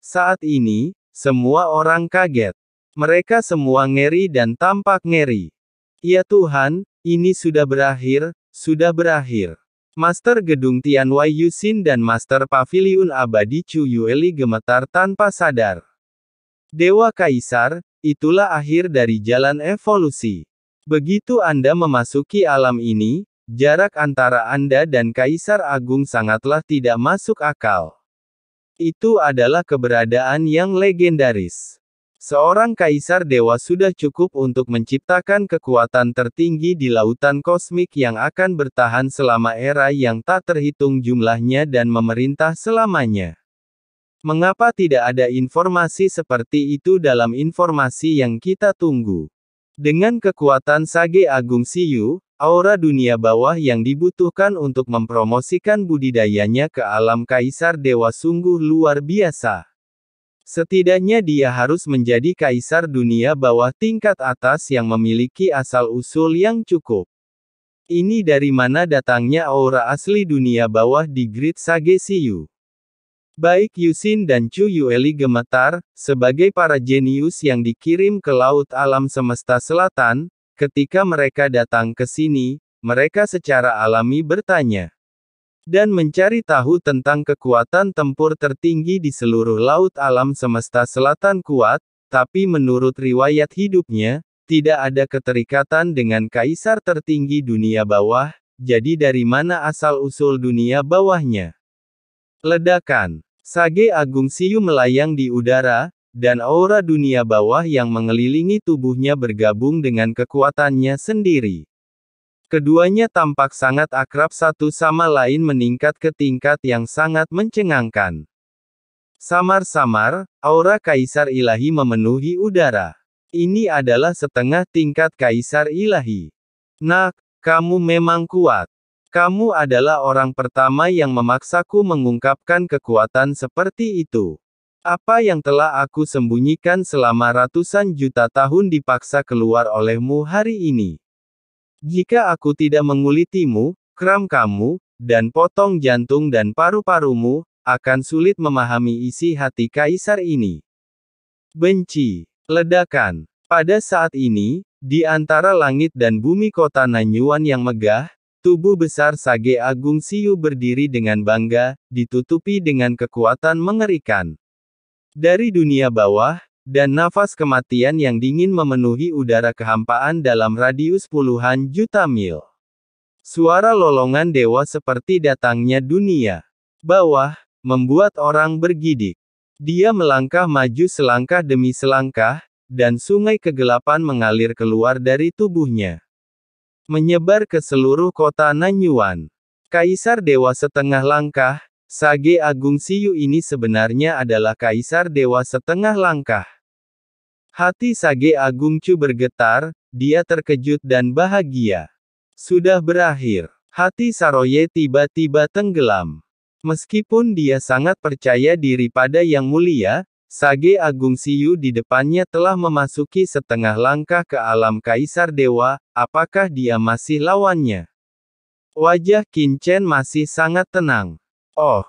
Saat ini, semua orang kaget. Mereka semua ngeri dan tampak ngeri. Ya Tuhan, ini sudah berakhir, sudah berakhir. Master Gedung Tianwei Yuxin dan Master Paviliun Abadi Chu Yueli gemetar tanpa sadar. Dewa Kaisar, itulah akhir dari jalan evolusi. Begitu Anda memasuki alam ini, jarak antara Anda dan Kaisar Agung sangatlah tidak masuk akal. Itu adalah keberadaan yang legendaris. Seorang kaisar dewa sudah cukup untuk menciptakan kekuatan tertinggi di lautan kosmik yang akan bertahan selama era yang tak terhitung jumlahnya dan memerintah selamanya. Mengapa tidak ada informasi seperti itu dalam informasi yang kita tunggu? Dengan kekuatan Sage Agung Siyu, aura dunia bawah yang dibutuhkan untuk mempromosikan budidayanya ke alam kaisar dewa sungguh luar biasa. Setidaknya dia harus menjadi kaisar dunia bawah tingkat atas yang memiliki asal-usul yang cukup. Ini dari mana datangnya aura asli dunia bawah di Grid Sage Siyu? Baik Yuxin dan Chu Yueli gemetar, sebagai para jenius yang dikirim ke laut alam semesta selatan. Ketika mereka datang ke sini, mereka secara alami bertanya dan mencari tahu tentang kekuatan tempur tertinggi di seluruh laut alam semesta selatan kuat, tapi menurut riwayat hidupnya, tidak ada keterikatan dengan kaisar tertinggi dunia bawah, jadi dari mana asal-usul dunia bawahnya? Ledakan. Sage Agung Siyu melayang di udara, dan aura dunia bawah yang mengelilingi tubuhnya bergabung dengan kekuatannya sendiri. Keduanya tampak sangat akrab satu sama lain meningkat ke tingkat yang sangat mencengangkan. Samar-samar, aura Kaisar Ilahi memenuhi udara. Ini adalah setengah tingkat Kaisar Ilahi. Nak, kamu memang kuat. Kamu adalah orang pertama yang memaksaku mengungkapkan kekuatan seperti itu. Apa yang telah aku sembunyikan selama ratusan juta tahun dipaksa keluar olehmu hari ini. Jika aku tidak mengulitimu, kram kamu, dan potong jantung dan paru-parumu, akan sulit memahami isi hati kaisar ini. Benci. Ledakan. Pada saat ini, di antara langit dan bumi kota Nanyuan yang megah, tubuh besar Sage Agung Siyu berdiri dengan bangga, ditutupi dengan kekuatan mengerikan. Dari dunia bawah, dan nafas kematian yang dingin memenuhi udara kehampaan dalam radius puluhan juta mil. Suara lolongan dewa seperti datangnya dunia bawah, membuat orang bergidik. Dia melangkah maju selangkah demi selangkah, dan sungai kegelapan mengalir keluar dari tubuhnya. Menyebar ke seluruh kota Nanyuan. Kaisar dewa setengah langkah, Sage Agung Siyu ini sebenarnya adalah kaisar dewa setengah langkah. Hati Sage Agung Chu bergetar, dia terkejut dan bahagia. Sudah berakhir. Hati Saroye tiba-tiba tenggelam. Meskipun dia sangat percaya diri pada Yang Mulia, Sage Agung Siyu di depannya telah memasuki setengah langkah ke alam kaisar dewa, apakah dia masih lawannya? Wajah Qin Chen masih sangat tenang. Oh,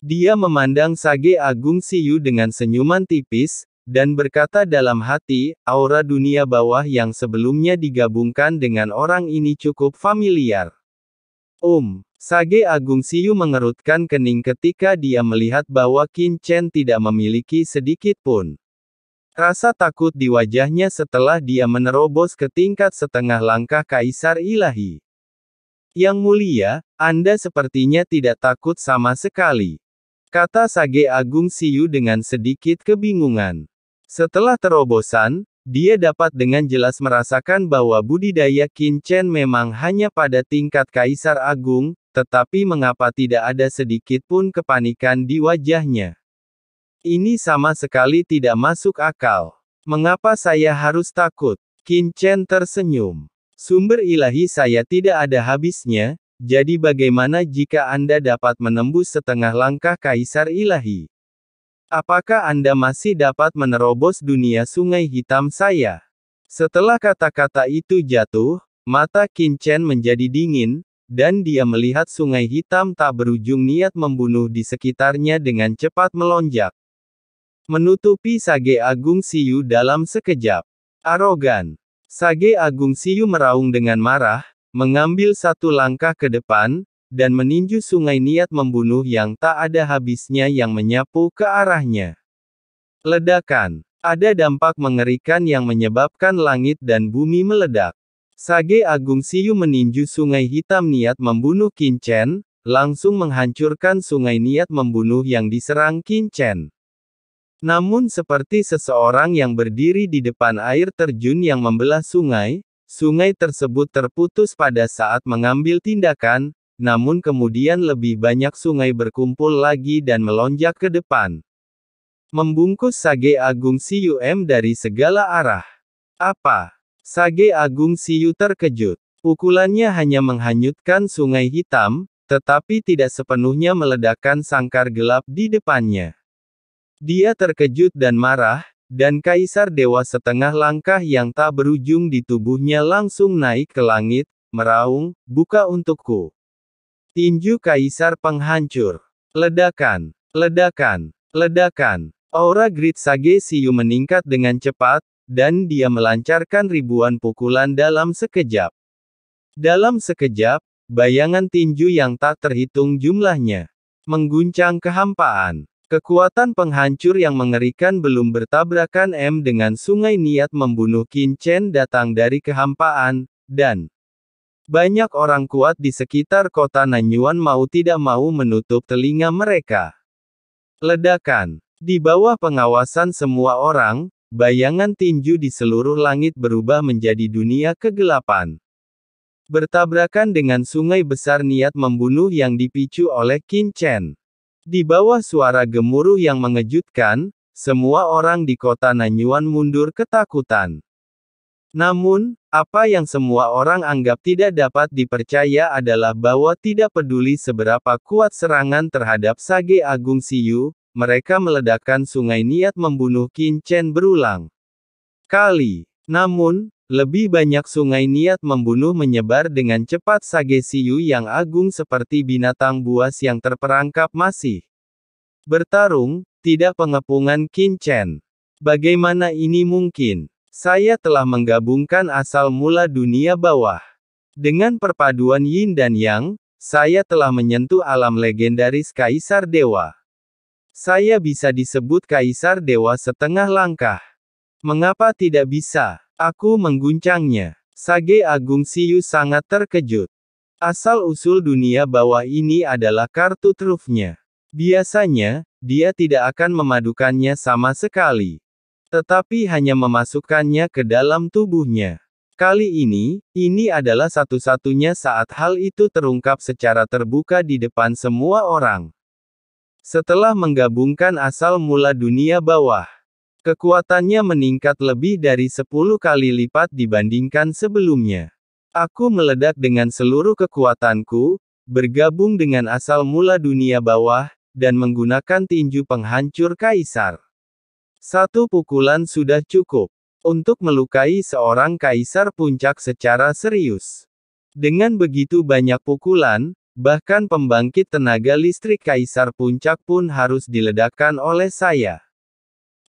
dia memandang Sage Agung Siyu dengan senyuman tipis, dan berkata dalam hati, aura dunia bawah yang sebelumnya digabungkan dengan orang ini cukup familiar. Sage Agung Siyu mengerutkan kening ketika dia melihat bahwa Qin Chen tidak memiliki sedikit pun rasa takut di wajahnya setelah dia menerobos ke tingkat setengah langkah Kaisar Ilahi. Yang Mulia, Anda sepertinya tidak takut sama sekali, kata Sage Agung Siyu dengan sedikit kebingungan. Setelah terobosan, dia dapat dengan jelas merasakan bahwa budidaya Qin Chen memang hanya pada tingkat Kaisar Agung, tetapi mengapa tidak ada sedikit pun kepanikan di wajahnya? Ini sama sekali tidak masuk akal. Mengapa saya harus takut? Qin Chen tersenyum. Sumber ilahi saya tidak ada habisnya, jadi bagaimana jika Anda dapat menembus setengah langkah Kaisar Ilahi? Apakah Anda masih dapat menerobos dunia sungai hitam saya? Setelah kata-kata itu jatuh, mata Qin Chen menjadi dingin, dan dia melihat sungai hitam tak berujung niat membunuh di sekitarnya dengan cepat melonjak. menutupi Sage Agung Siyu dalam sekejap. Arogan. Sage Agung Siyu meraung dengan marah, mengambil satu langkah ke depan, dan meninju sungai niat membunuh yang tak ada habisnya yang menyapu ke arahnya. Ledakan. Ada dampak mengerikan yang menyebabkan langit dan bumi meledak. Sage Agung Siyu meninju sungai hitam niat membunuh Qin Chen, langsung menghancurkan sungai niat membunuh yang diserang Qin Chen. Namun seperti seseorang yang berdiri di depan air terjun yang membelah sungai, sungai tersebut terputus pada saat mengambil tindakan, namun kemudian lebih banyak sungai berkumpul lagi dan melonjak ke depan. Membungkus Sage Agung Siyu dari segala arah. Apa? Sage Agung Siyu terkejut. Pukulannya hanya menghanyutkan sungai hitam, tetapi tidak sepenuhnya meledakkan sangkar gelap di depannya. Dia terkejut dan marah, dan Kaisar Dewa setengah langkah yang tak berujung di tubuhnya langsung naik ke langit, meraung, "Buka untukku." Tinju Kaisar Penghancur. Ledakan. Ledakan. Ledakan. Aura Grid Sage Siyu meningkat dengan cepat, dan dia melancarkan ribuan pukulan dalam sekejap. Dalam sekejap, bayangan tinju yang tak terhitung jumlahnya mengguncang kehampaan. Kekuatan penghancur yang mengerikan belum bertabrakan dengan sungai niat membunuh Qin Chen datang dari kehampaan, dan banyak orang kuat di sekitar kota Nanyuan mau tidak mau menutup telinga mereka. Ledakan. Di bawah pengawasan semua orang, bayangan tinju di seluruh langit berubah menjadi dunia kegelapan. Bertabrakan dengan sungai besar niat membunuh yang dipicu oleh Qin Chen. Di bawah suara gemuruh yang mengejutkan, semua orang di kota Nanyuan mundur ketakutan. Namun, apa yang semua orang anggap tidak dapat dipercaya adalah bahwa tidak peduli seberapa kuat serangan terhadap Sage Agung Siyu, mereka meledakkan sungai niat membunuh Qin Chen berulang kali. Namun, lebih banyak sungai niat membunuh menyebar dengan cepat. Sage Siyu yang agung seperti binatang buas yang terperangkap masih bertarung, tidak pengepungan Qin Chen. Bagaimana ini mungkin? Saya telah menggabungkan asal mula dunia bawah. Dengan perpaduan Yin dan Yang, saya telah menyentuh alam legendaris Kaisar Dewa. Saya bisa disebut Kaisar Dewa setengah langkah. Mengapa tidak bisa? Aku mengguncangnya. Sage Agung Siyu sangat terkejut. Asal-usul dunia bawah ini adalah kartu trufnya. Biasanya, dia tidak akan memadukannya sama sekali. Tetapi hanya memasukkannya ke dalam tubuhnya. Kali ini adalah satu-satunya saat hal itu terungkap secara terbuka di depan semua orang. Setelah menggabungkan asal mula dunia bawah, kekuatannya meningkat lebih dari 10 kali lipat dibandingkan sebelumnya. Aku meledak dengan seluruh kekuatanku, bergabung dengan asal mula dunia bawah, dan menggunakan tinju penghancur kaisar. Satu pukulan sudah cukup untuk melukai seorang kaisar puncak secara serius. Dengan begitu banyak pukulan, bahkan pembangkit tenaga listrik Kaisar Puncak pun harus diledakkan oleh saya.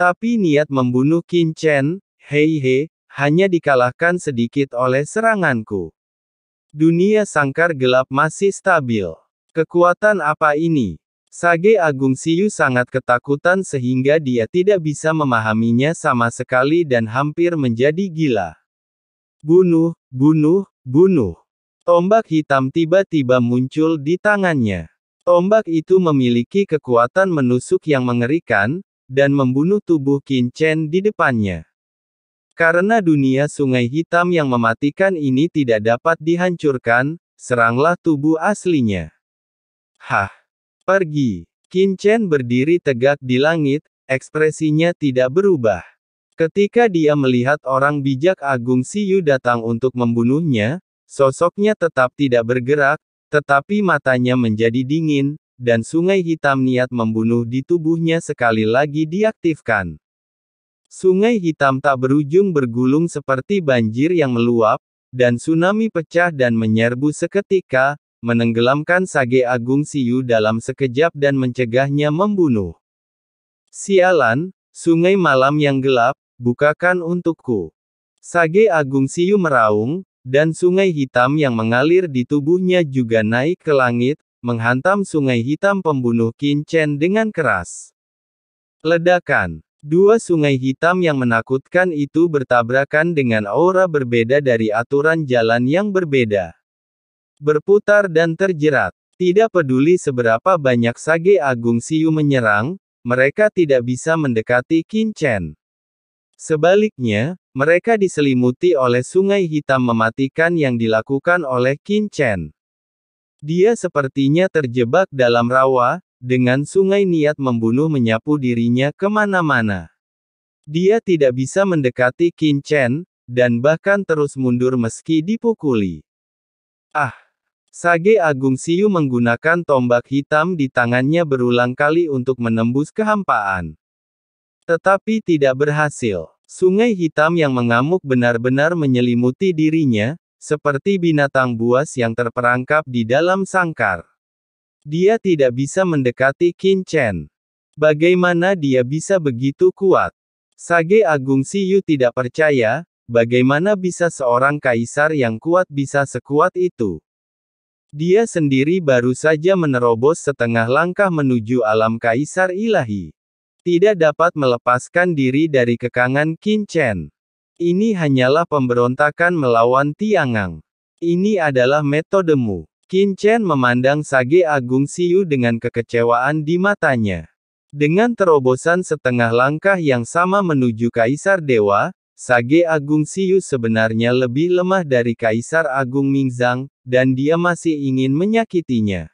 Tapi niat membunuh Qin Chen, hanya dikalahkan sedikit oleh seranganku. Dunia sangkar gelap masih stabil. Kekuatan apa ini? Sage Agung Siyu sangat ketakutan sehingga dia tidak bisa memahaminya sama sekali dan hampir menjadi gila. Bunuh, bunuh, bunuh. Tombak hitam tiba-tiba muncul di tangannya. Tombak itu memiliki kekuatan menusuk yang mengerikan, dan membunuh tubuh Qin Chen di depannya. Karena dunia sungai hitam yang mematikan ini tidak dapat dihancurkan, seranglah tubuh aslinya. Hah! Pergi! Qin Chen berdiri tegak di langit, ekspresinya tidak berubah. Ketika dia melihat orang bijak Agung Siyu datang untuk membunuhnya, sosoknya tetap tidak bergerak, tetapi matanya menjadi dingin, dan sungai hitam niat membunuh di tubuhnya sekali lagi diaktifkan. Sungai hitam tak berujung bergulung seperti banjir yang meluap, dan tsunami pecah dan menyerbu seketika, menenggelamkan Sage Agung Siyu dalam sekejap dan mencegahnya membunuh. Sialan, sungai malam yang gelap, bukakan untukku. Sage Agung Siyu meraung, dan sungai hitam yang mengalir di tubuhnya juga naik ke langit, menghantam sungai hitam pembunuh Qin Chen dengan keras. Ledakan. Dua sungai hitam yang menakutkan itu bertabrakan dengan aura berbeda dari aturan jalan yang berbeda. Berputar dan terjerat. Tidak peduli seberapa banyak Sage Agung Siyu menyerang, mereka tidak bisa mendekati Qin Chen. Sebaliknya, mereka diselimuti oleh sungai hitam mematikan yang dilakukan oleh Qin Chen. Dia sepertinya terjebak dalam rawa, dengan sungai niat membunuh menyapu dirinya kemana-mana. Dia tidak bisa mendekati Qin Chen, dan bahkan terus mundur meski dipukuli. Ah! Sage Agung Siyu menggunakan tombak hitam di tangannya berulang kali untuk menembus kehampaan. Tetapi tidak berhasil. Sungai hitam yang mengamuk benar-benar menyelimuti dirinya, seperti binatang buas yang terperangkap di dalam sangkar. Dia tidak bisa mendekati Qin Chen. Bagaimana dia bisa begitu kuat? Sage Agung Siyu tidak percaya, bagaimana bisa seorang kaisar yang kuat bisa sekuat itu. Dia sendiri baru saja menerobos setengah langkah menuju alam kaisar ilahi. Tidak dapat melepaskan diri dari kekangan Qin Chen. Ini hanyalah pemberontakan melawan Tiangang. Ini adalah metodemu. Qin Chen memandang Sage Agung Siyu dengan kekecewaan di matanya. Dengan terobosan setengah langkah yang sama menuju Kaisar Dewa, Sage Agung Siyu sebenarnya lebih lemah dari Kaisar Agung Mingzang, dan dia masih ingin menyakitinya.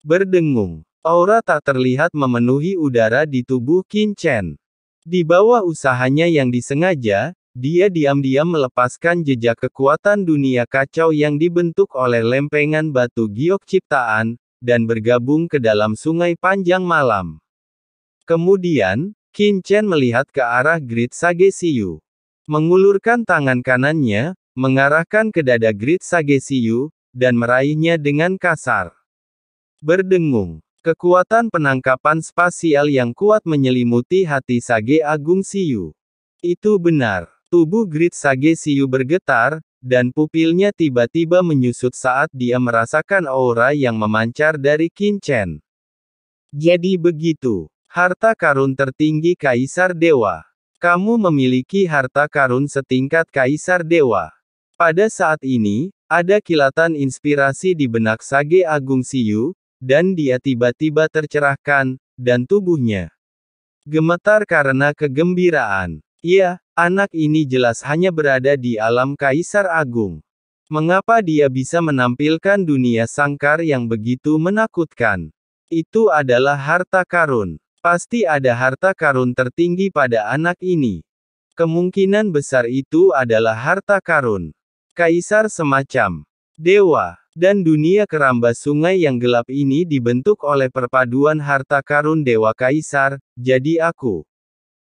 Berdengung. Aura tak terlihat memenuhi udara di tubuh Qin Chen. Di bawah usahanya yang disengaja, dia diam-diam melepaskan jejak kekuatan dunia kacau yang dibentuk oleh lempengan batu giok ciptaan, dan bergabung ke dalam sungai panjang malam. Kemudian, Qin Chen melihat ke arah Grid Sage Siyu. Mengulurkan tangan kanannya, mengarahkan ke dada Grid Sage Siyu, dan meraihnya dengan kasar. Berdengung. Kekuatan penangkapan spasial yang kuat menyelimuti hati Sage Agung Siyu. Itu benar. Tubuh Grid Sage Siyu bergetar, dan pupilnya tiba-tiba menyusut saat dia merasakan aura yang memancar dari Qin Chen. Jadi begitu. Harta karun tertinggi Kaisar Dewa. Kamu memiliki harta karun setingkat Kaisar Dewa. Pada saat ini, ada kilatan inspirasi di benak Sage Agung Siyu, dan dia tiba-tiba tercerahkan, dan tubuhnya gemetar karena kegembiraan. Iya, anak ini jelas hanya berada di alam Kaisar Agung. Mengapa dia bisa menampilkan dunia sangkar yang begitu menakutkan? Itu adalah harta karun. Pasti ada harta karun tertinggi pada anak ini. Kemungkinan besar itu adalah harta karun Kaisar semacam Dewa, dan dunia keramba sungai yang gelap ini dibentuk oleh perpaduan harta karun Dewa Kaisar, jadi aku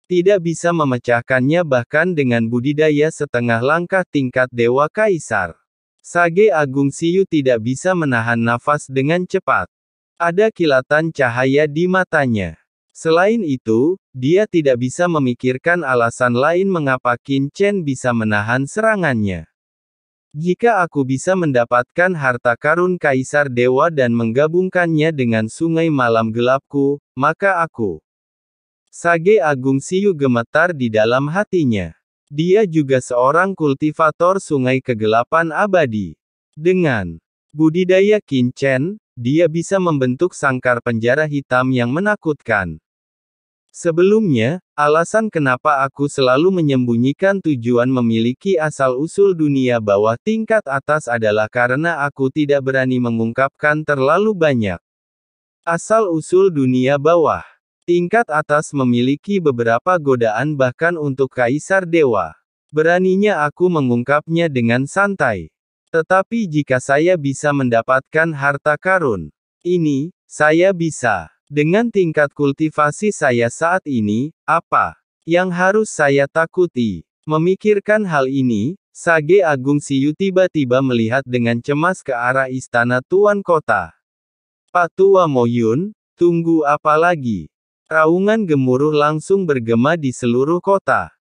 tidak bisa memecahkannya bahkan dengan budidaya setengah langkah tingkat Dewa Kaisar. Sage Agung Siyu tidak bisa menahan nafas dengan cepat. Ada kilatan cahaya di matanya. Selain itu, dia tidak bisa memikirkan alasan lain mengapa Qin Chen bisa menahan serangannya. Jika aku bisa mendapatkan harta karun Kaisar Dewa dan menggabungkannya dengan sungai malam gelapku, maka aku. Sage Agung Siyu gemetar di dalam hatinya. Dia juga seorang kultivator sungai kegelapan abadi. Dengan budidaya Qin Chen, dia bisa membentuk sangkar penjara hitam yang menakutkan. Sebelumnya, alasan kenapa aku selalu menyembunyikan tujuan memiliki asal-usul dunia bawah tingkat atas adalah karena aku tidak berani mengungkapkan terlalu banyak. Asal-usul dunia bawah tingkat atas memiliki beberapa godaan bahkan untuk Kaisar Dewa. Beraninya aku mengungkapnya dengan santai. Tetapi jika saya bisa mendapatkan harta karun ini, saya bisa. Dengan tingkat kultivasi saya saat ini, apa yang harus saya takuti? Memikirkan hal ini, Sage Agung Siyu tiba-tiba melihat dengan cemas ke arah istana Tuan Kota. Pak Tua Mo Yun, tunggu apa lagi? Raungan gemuruh langsung bergema di seluruh kota.